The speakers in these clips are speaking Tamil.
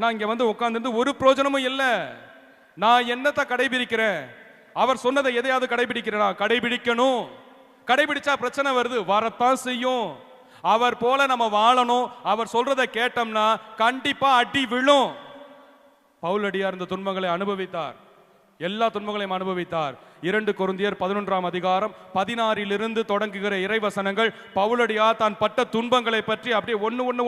நான் இங்க வந்து உட்கார்ந்து ஒரு பிரயோஜனமும் இல்ல. நான் என்னத்தை கடைபிடிக்கிறேன்? அவர் சொன்னதை எதையாவது கடைபிடிக்கிறேனா? கடைபிடிக்கணும். கடைபிடிச்சா பிரச்சனை வருது, வரத்தான் செய்யும். அவர் போல நம்ம வாழணும். அவர் சொல்றதை கேட்டோம்னா கண்டிப்பா அடி விழும். பவுலடியார் இந்த துன்பங்களை அனுபவித்தார். எல்லா துன்பங்களையும் அனுபவித்தார். 2 கொரிந்தியர் 11ஆம் அதிகாரம் 16 தொடங்குகிற இறைவசனங்கள் பவுலடியார் தான் பட்ட துன்பங்களை பற்றி அப்படியே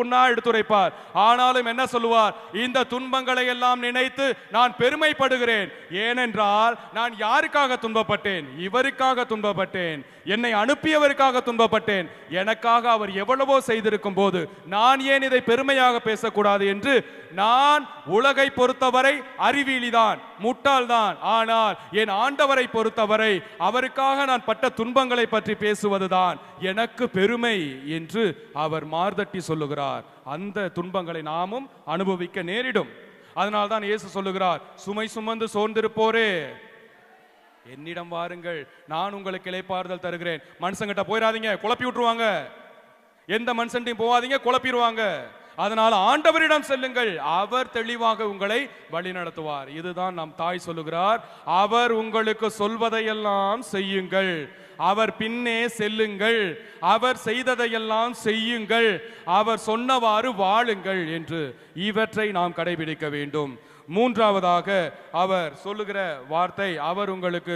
ஒன்னா எடுத்துரைப்பார். ஆனாலும் என்ன சொல்லுவார்? இந்த துன்பங்களை எல்லாம் நினைத்து நான் பெருமைப்படுகிறேன். ஏனென்றால் நான் யாருக்காக துன்பப்பட்டேன்? இவருக்காக துன்பப்பட்டேன். என்னை அனுப்பியவருக்காக துன்பப்பட்டேன். எனக்காக அவர் எவ்வளவோ செய்திருக்கும் போது நான் ஏன் இதை பெருமையாக பேசக்கூடாது என்று நான் உலகை பொறுத்தவரை அறிவிலிதான், முட்டாள்தான். ஆனால் என் ஆண்டவரை பொறுத்தவரை அவருக்காக நான் பட்ட துன்பங்களை பற்றி பேசுவதுதான் எனக்கு பெருமை என்று அவர் மார்தட்டி சொல்லுகிறார். அந்த துன்பங்களை நாமும் அனுபவிக்க நேரிடும். அதனால்தான் இயேசு சொல்லுகிறார், சுமை சுமந்து சோர்ந்திருப்போரே என்னிடம் வாருங்கள், நான் உங்களுக்கு இளைப்பாறுதல் தருகிறேன். மனுஷங்கிட்ட போயிடாதீங்க, குழப்பி விட்டுருவாங்க. எந்த மனுஷன்டையும் போவாதீங்க, குழப்பிடுவாங்க. அதனால் ஆண்டவரிடம் செல்லுங்கள், அவர் தெளிவாக உங்களை வழி நடத்துவார். இதுதான் நம் தாய் சொல்லுகிறார், அவர் உங்களுக்கு சொல்வதையெல்லாம் செய்யுங்கள், அவர் பின்னே செல்லுங்கள், அவர் செய்ததையெல்லாம் செய்யுங்கள், அவர் சொன்னவாறு வாழுங்கள் என்று இவற்றை நாம் கடைபிடிக்க வேண்டும். மூன்றாவதாக அவர் சொல்லுகிற வார்த்தை, அவர் உங்களுக்கு